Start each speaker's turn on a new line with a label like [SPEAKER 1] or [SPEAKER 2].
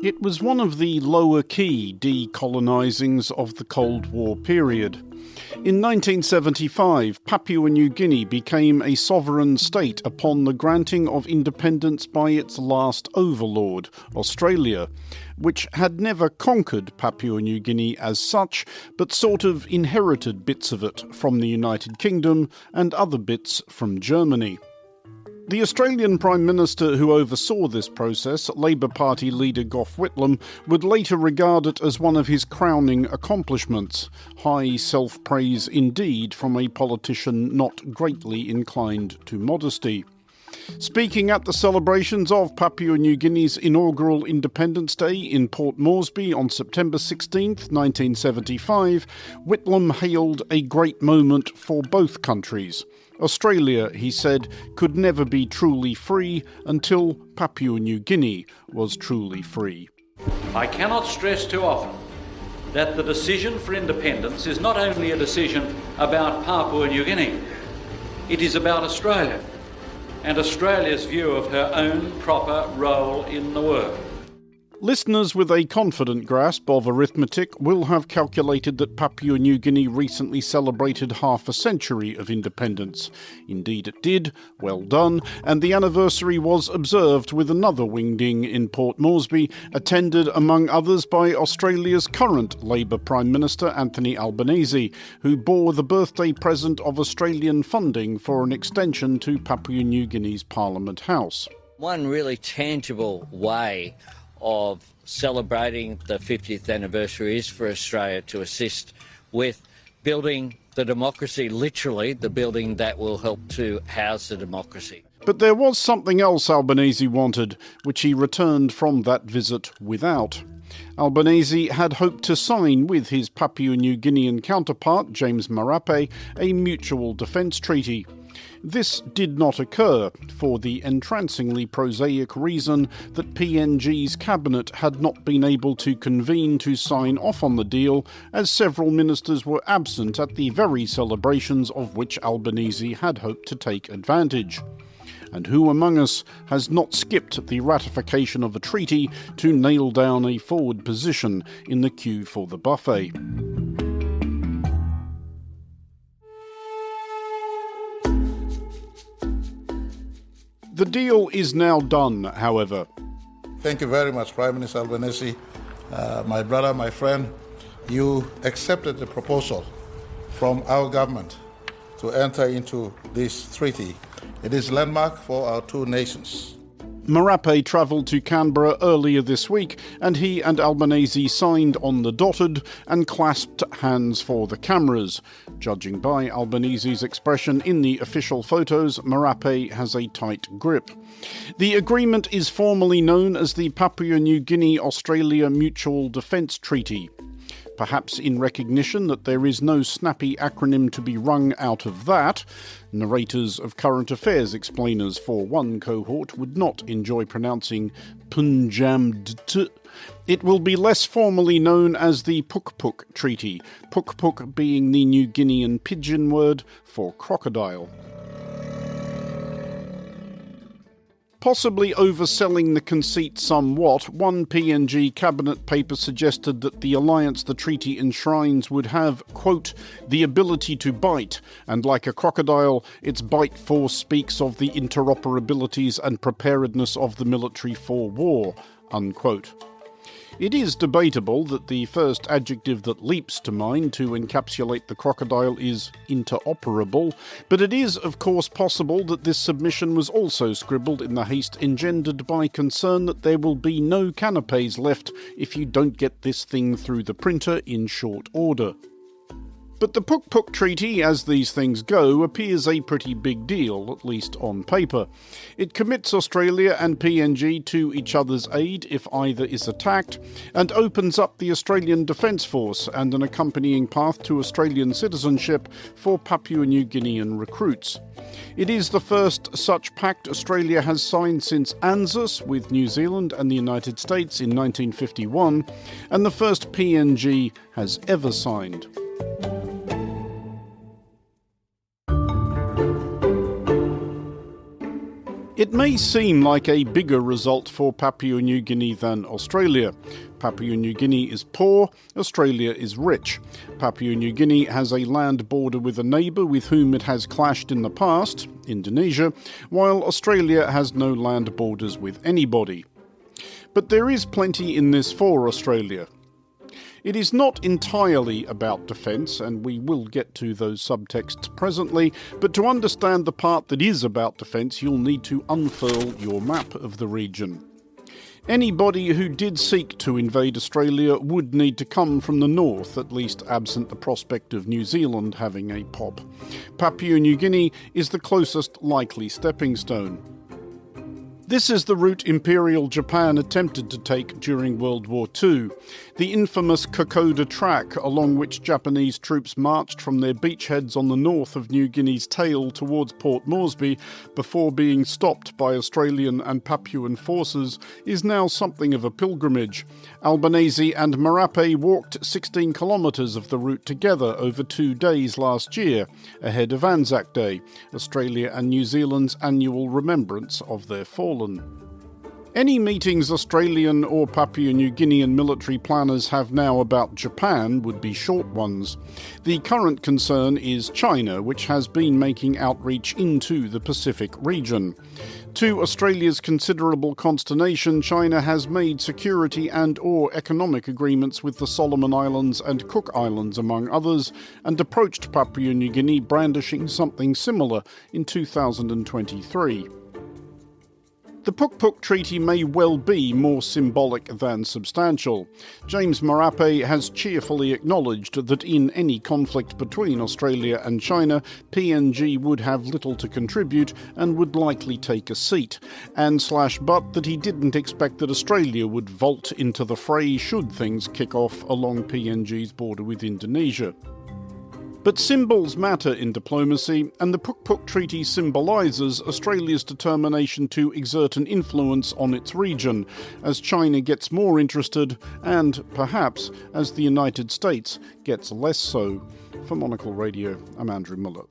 [SPEAKER 1] It was one of the lower-key decolonisings of the Cold War period. In 1975, Papua New Guinea became a sovereign state upon the granting of independence by its last overlord, Australia, which had never conquered Papua New Guinea as such, but sort of inherited bits of it from the United Kingdom and other bits from Germany. The Australian Prime Minister who oversaw this process, Labour Party leader Gough Whitlam, would later regard it as one of his crowning accomplishments. High self-praise indeed from a politician not greatly inclined to modesty. Speaking at the celebrations of Papua New Guinea's inaugural Independence Day in Port Moresby on September 16, 1975, Whitlam hailed a great moment for both countries. Australia, he said, could never be truly free until Papua New Guinea was truly free.
[SPEAKER 2] I cannot stress too often that the decision for independence is not only a decision about Papua New Guinea, it is about Australia and Australia's view of her own proper role in the world.
[SPEAKER 1] Listeners with a confident grasp of arithmetic will have calculated that Papua New Guinea recently celebrated half a century of independence. Indeed it did, well done, and the anniversary was observed with another wingding in Port Moresby, attended among others by Australia's current Labour Prime Minister Anthony Albanese, who bore the birthday present of Australian funding for an extension to Papua New Guinea's Parliament House.
[SPEAKER 3] One really tangible way of celebrating the 50th anniversary is for Australia to assist with building the democracy, literally the building that will help to house the democracy.
[SPEAKER 1] But there was something else Albanese wanted, which he returned from that visit without. Albanese had hoped to sign with his Papua New Guinean counterpart, James Marape, a mutual defence treaty. This did not occur for the entrancingly prosaic reason that PNG's cabinet had not been able to convene to sign off on the deal, as several ministers were absent at the very celebrations of which Albanese had hoped to take advantage. And who among us has not skipped the ratification of a treaty to nail down a forward position in the queue for the buffet? The deal is now done, however.
[SPEAKER 4] Thank you very much, Prime Minister Albanese. My brother, my friend, you accepted the proposal from our government to enter into this treaty. It is a landmark for our two nations.
[SPEAKER 1] Marape travelled to Canberra earlier this week, and he and Albanese signed on the dotted and clasped hands for the cameras. Judging by Albanese's expression in the official photos, Marape has a tight grip. The agreement is formally known as the Papua New Guinea-Australia Mutual Defence Treaty. Perhaps in recognition that there is no snappy acronym to be wrung out of that, narrators of current affairs explainers for one cohort would not enjoy pronouncing Punjamd. It will be less formally known as the Puk-Puk Treaty, Puk-Puk being the New Guinean pidgin word for crocodile. Possibly overselling the conceit somewhat, one PNG cabinet paper suggested that the alliance the treaty enshrines would have, quote, the ability to bite, and like a crocodile, its bite force speaks of the interoperabilities and preparedness of the military for war, unquote. It is debatable that the first adjective that leaps to mind to encapsulate the crocodile is interoperable, but it is, of course, possible that this submission was also scribbled in the haste engendered by concern that there will be no canapes left if you don't get this thing through the printer in short order. But the Puk-Puk Treaty, as these things go, appears a pretty big deal, at least on paper. It commits Australia and PNG to each other's aid if either is attacked, and opens up the Australian Defence Force and an accompanying path to Australian citizenship for Papua New Guinean recruits. It is the first such pact Australia has signed since ANZUS with New Zealand and the United States in 1951, and the first PNG has ever signed. It may seem like a bigger result for Papua New Guinea than Australia. Papua New Guinea is poor, Australia is rich. Papua New Guinea has a land border with a neighbour with whom it has clashed in the past, Indonesia, while Australia has no land borders with anybody. But there is plenty in this for Australia. It is not entirely about defence, and we will get to those subtexts presently, but to understand the part that is about defence, you'll need to unfurl your map of the region. Anybody who did seek to invade Australia would need to come from the north, at least absent the prospect of New Zealand having a pop. Papua New Guinea is the closest likely stepping stone. This is the route Imperial Japan attempted to take during World War II, the infamous Kokoda Track, along which Japanese troops marched from their beachheads on the north of New Guinea's tail towards Port Moresby before being stopped by Australian and Papuan forces, is now something of a pilgrimage. Albanese and Marape walked 16 kilometres of the route together over 2 days last year, ahead of Anzac Day, Australia and New Zealand's annual remembrance of their fallen. Any meetings Australian or Papua New Guinean military planners have now about Japan would be short ones. The current concern is China, which has been making outreach into the Pacific region. To Australia's considerable consternation, China has made security and/or economic agreements with the Solomon Islands and Cook Islands, among others, and approached Papua New Guinea brandishing something similar in 2023. The Puk-Puk Treaty may well be more symbolic than substantial. James Marape has cheerfully acknowledged that in any conflict between Australia and China, PNG would have little to contribute and would likely take a seat, but that he didn't expect that Australia would vault into the fray should things kick off along PNG's border with Indonesia. But symbols matter in diplomacy, and the Puk-Puk Treaty symbolises Australia's determination to exert an influence on its region, as China gets more interested and, perhaps, as the United States gets less so. For Monocle Radio, I'm Andrew Mueller.